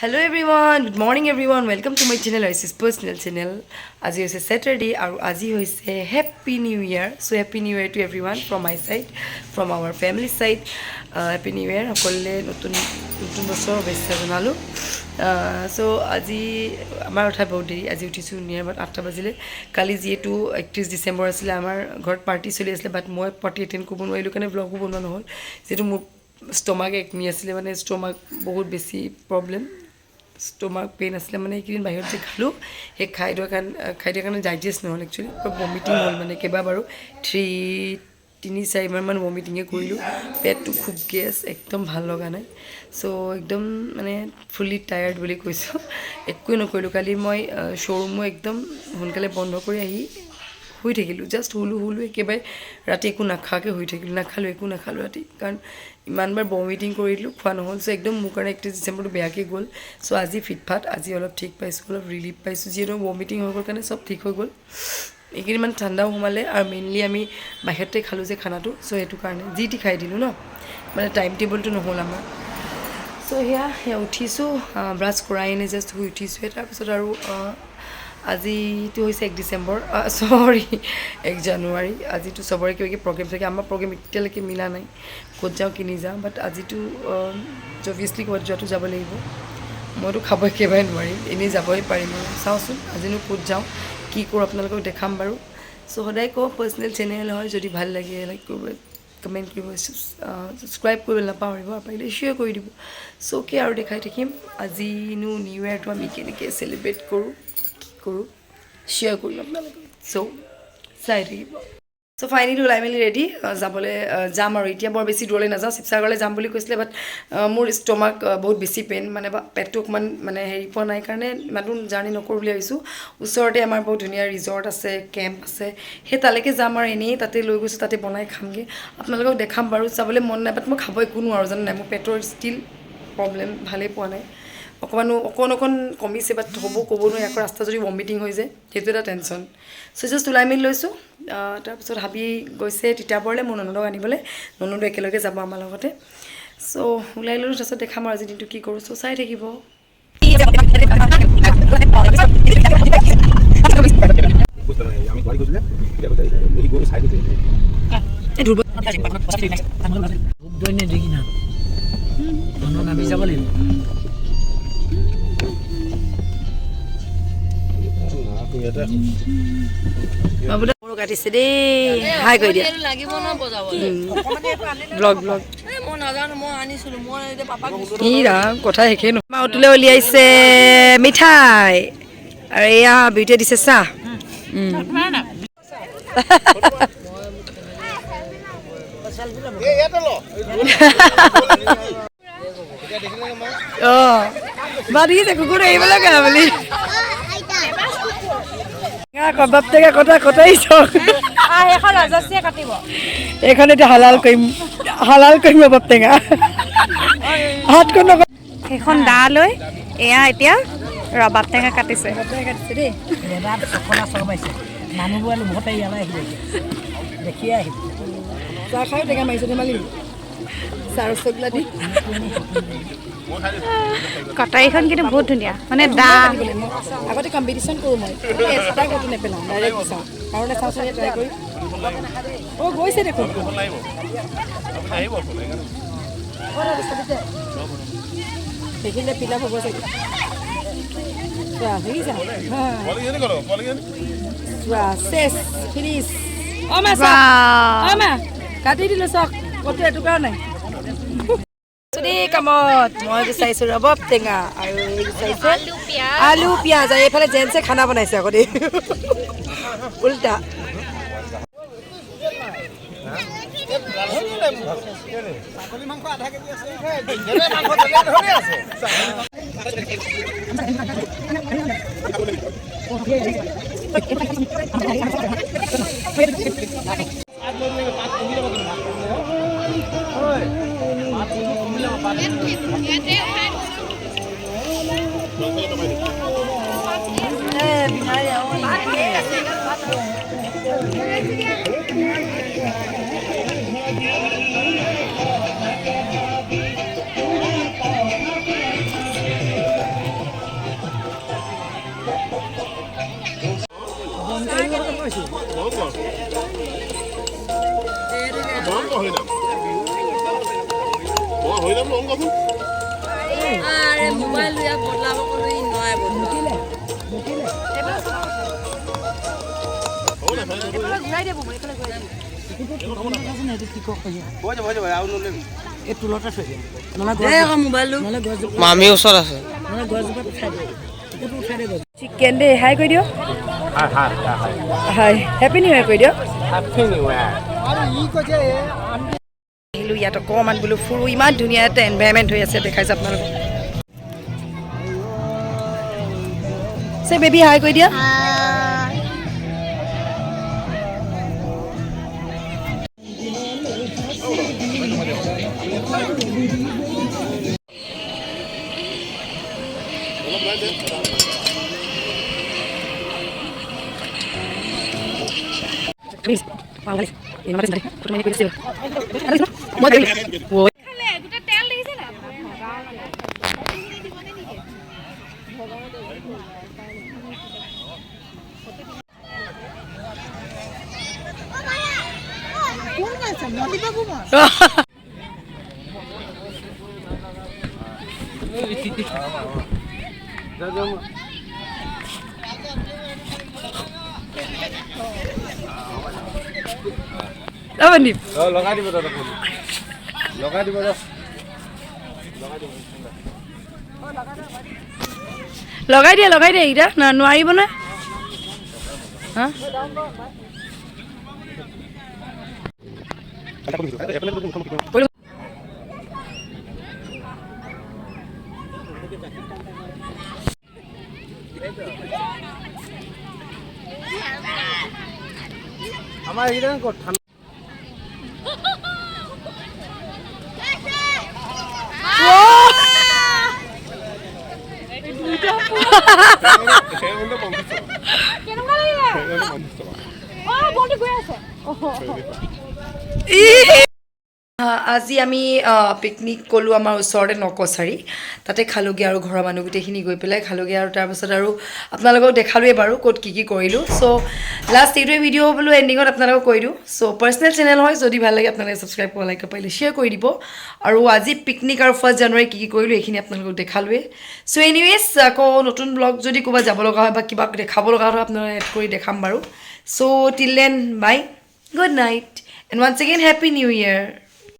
Hello everyone, good morning everyone. Welcome to my channel, Isis personal channel. As you say Saturday, or as you say Happy New Year. So Happy New Year to everyone from my side, from our family side. Happy New Year. সকলে নতুন বছৰ শুভেচ্ছা জনালোঁ। So আজি আমাৰ উঠা বহুত দেৰি, আজি উঠিছোঁ নিয়াৰ বাট 8টা বাজিলে। কালি যিহেতু 31 ডিচেম্বৰ আছিলে, আমাৰ ঘৰত পাৰ্টি চলি আছিলে, বাট মই পাৰ্টি এটেণ্ড কৰিব নোৱাৰিলোঁ কাৰণে ব্লগো বনোৱা নহ'ল। যিহেতু মোৰ ষ্টমাক একনি আছিলে, মানে ষ্টমাক বহুত বেছি প্ৰব্লেম। ষ্টমাক পেইন আছিলে, মানে এইকেইদিন বাহিৰত যে খালোঁ, সেই খাই দিয়াৰ কাৰণে ডাইজেষ্ট নহ'ল একচুৱেলি, ভমিটিং হ'ল মানে কেইবাবাৰো 3-4বাৰমান ভমিটিঙে কৰিলোঁ। পেটটো খুব গেছ, একদম ভাল লগা নাই। চ' একদম মানে ফুল্লি টায়াৰ্ড বুলি কৈছোঁ, একোৱে নকৰিলোঁ। কালি মই শ্ব'ৰুমো একদম সোনকালে বন্ধ কৰি আহি শুই থাকিলোঁ, জাষ্ট শুলোঁ একেবাৰে ৰাতি একো নাখাকৈ শুই থাকিলোঁ, একো নাখালোঁ ৰাতি, কাৰণ ইমানবাৰ ভমিটিং কৰিলোঁ, খোৱা নহ'ল। চ' একদম মোৰ কাৰণে 31 ডিচেম্বৰটো বেয়াকৈ গ'ল। চ' আজি ফিটফাট, আজি অলপ ঠিক পাইছোঁ, অলপ ৰিলিফ পাইছোঁ, যিহেতু ভমিটিং হৈ গ'ল কাৰণে চব ঠিক হৈ গ'ল। এইকেইদিন মানে ঠাণ্ডাও সোমালে, আৰু মেইনলি আমি বাহিৰতে খালোঁ যে খানাটো, চ' সেইটো কাৰণে যি টি খাই দিলোঁ ন, মানে টাইম টেবুলটো নহ'ল আমাৰ। চ' সেয়া উঠিছোঁ, ব্ৰাছ কৰাই নাই, জাষ্ট শুই উঠিছোঁহে। তাৰপিছত আৰু আজিটো হৈছে 1 ডিচেম্বৰ, 1 জানুৱাৰী। আজিতো চবৰে কিবা কিবি প্ৰগ্ৰেম থাকে, আমাৰ প্ৰগ্ৰেম এতিয়ালৈকে মিলা নাই, ক'ত যাওঁ কিনি যাওঁ। বাট আজিতো অভিয়াছলি ক'ৰবাত যোৱাটো যাব লাগিব। মইতো খাব একেবাৰে নোৱাৰিম, এনেই যাবই পাৰিম আৰু চাওঁচোন আজিনো ক'ত যাওঁ, কি কৰোঁ আপোনালোকক দেখাম বাৰু। চ' সদায় কওঁ পাৰ্চনেল চেনেল হয়, যদি ভাল লাগে লাইক কৰিব, কমেণ্ট কৰিব, ছাবস্ক্ৰাইব কৰিব নাপাহৰিব, পাৰিলে শ্বেয়াৰ কৰি দিব। চ' অ'কে, আৰু দেখাই থাকিম আজিনো নিউ ইয়েৰটো আমি কেনেকৈ চেলিব্ৰেট কৰোঁ, কি কৰোঁ, শ্বেয়াৰ কৰিম আপোনালোকক। চ' চাই থাকিব। চ' ফাইনেলি ওলাই মেলি ৰেডি যাবলৈ যাম, আৰু এতিয়া বৰ বেছি দূৰলৈ নাযাওঁ, শিৱসাগৰলৈ যাম বুলি কৈছিলে। বাট মোৰ ষ্টমাক বহুত বেছি পেইন, মানে পেটটো অকণমান মানে হেৰি পোৱা নাই কাৰণে ইমান দূৰ জাৰ্ণি নকৰোঁ বুলি ভাবিছোঁ। ওচৰতে আমাৰ বহুত ধুনীয়া ৰিজৰ্ট আছে, কেম্প আছে, সেই তালৈকে যাম, আৰু এনেই তাতে লৈ গৈছোঁ, তাতে বনাই খামগৈ, আপোনালোকক দেখাম বাৰু। চাবলৈ মন নাই, বাট মই খাব একো নোৱাৰোঁ জানো নাই, মোৰ পেটৰ ষ্টিল প্ৰব্লেম, ভালেই পোৱা নাই। অকণ কমিছে, বাট ক'ব নোৱাৰি, আকৌ ৰাস্তা যদি ভমিটিং হৈ যায় সেইটো এটা টেনশ্যন। চ' জাষ্ট ওলাই মেলি লৈছোঁ। তাৰপিছত হাবি গৈছে তিতাবৰলৈ মোৰ ননদক আনিবলৈ, ননদো একেলগে যাব আমাৰ লগতে। চ' ওলাই ল'লোঁ, তাৰপিছত দেখাম আৰু আজিৰ দিনটো কি কৰোঁ। চ' চাই থাকিব। কাটিছে দেই, হাই কৰি দিয়া, ব্লগ কথা শেষেই নহয়। উঠিলে উলিয়াইছে মিঠাই, আৰু এয়া বিউটিয়ে দিছে চাহ। দেখিছে কুকুৰ আহিবলৈ গা বুলি কবাব টেঙা কটাইছ, এইখন এতিয়া হালাল কৰিম কবাব টেঙা, হাতখন সেইখন দা লৈ এয়া এতিয়া ৰবাব টেঙা কাটিছে। দেই মানুহবোৰ মুখতে ইয়ালৈ আহিব, দেখিয়ে আহিব। চাহ খাই টেঙা মাৰিছে ধেমালি, চাহ ৰসগোল্লা দি। কটাৰীখন কিন্তু বহুত ধুনীয়া, মানে দা আগতে কম্পিটিশ্যন কৰোঁ, মই এক্সট্ৰা ক'তো নেপেলাওঁ, ডাইৰেক্ট বিচাওঁ, কাৰণে চাওঁচোন ট্ৰাই কৰি। অঁ গৈছে দেখোন, দেখিলে পিলাপ হ'ব চাগে। কাটি দিলোঁ চক, ক'তো এটুকুৰা নাই। কামত মই বিচাৰিছোঁ ৰবাব টেঙা, আৰু বিচাৰিছোঁ আলু পিঁয়াজ, আৰু এইফালে জেন্টছে খানা বনাইছে আকৌ দেই, উল্টা। মামী ওচৰত আছে চিকেন দে হাই কৰি দিও হাই হেপী নিউ ইয়াৰ কৰি দিও আহিলোঁ ইয়াত অকণমান বোলো ফুৰো ইমান ধুনীয়া এটা এনভাইৰমেণ্ট হৈ আছে দেখাইছে আপোনালোকক চে বেবী হাই কৰি দিয়া Please, Panggalis. Ini nama sendiri. Kurang ini kuis dia. Ada semua. Mau jadi. Woi. Apa nih? Oh, লগাই দিব দাদা লগাই দিব দাদা লগাই দিয়া এইটা না নোৱাৰিব না হা আমাৰ এইটা কথা আজি আমি পিকনিক গ'লোঁ আমাৰ ওচৰতে নকছাৰী তাতে খালোগৈ আৰু ঘৰৰ মানুহ গোটেইখিনি গৈ পেলাই খালোগৈ আৰু তাৰপিছত আৰু আপোনালোকক দেখালোৱে বাৰু ক'ত কি কৰিলোঁ চ' লাষ্ট এইটোৱে ভিডিঅ' বোলো এণ্ডিঙত আপোনালোকক কৈ দিওঁ চ' পাৰ্চনেল চেনেল হয় যদি ভাল লাগে আপোনালোকে ছাবস্ক্ৰাইব কৰা লাইক পাৰিলে শ্বেয়াৰ কৰি দিব আৰু আজি পিকনিক আৰু 1 জানুৱাৰী কি কৰিলোঁ এইখিনি আপোনালোকক দেখালোৱে চ' এনিৱেজ আকৌ নতুন ব্লগ যদি ক'ৰবাত যাব লগা হয় বা কিবা দেখাব লগা হয় আপোনালোকে এড কৰি দেখাম বাৰু so' till then bye good night and once again happy new year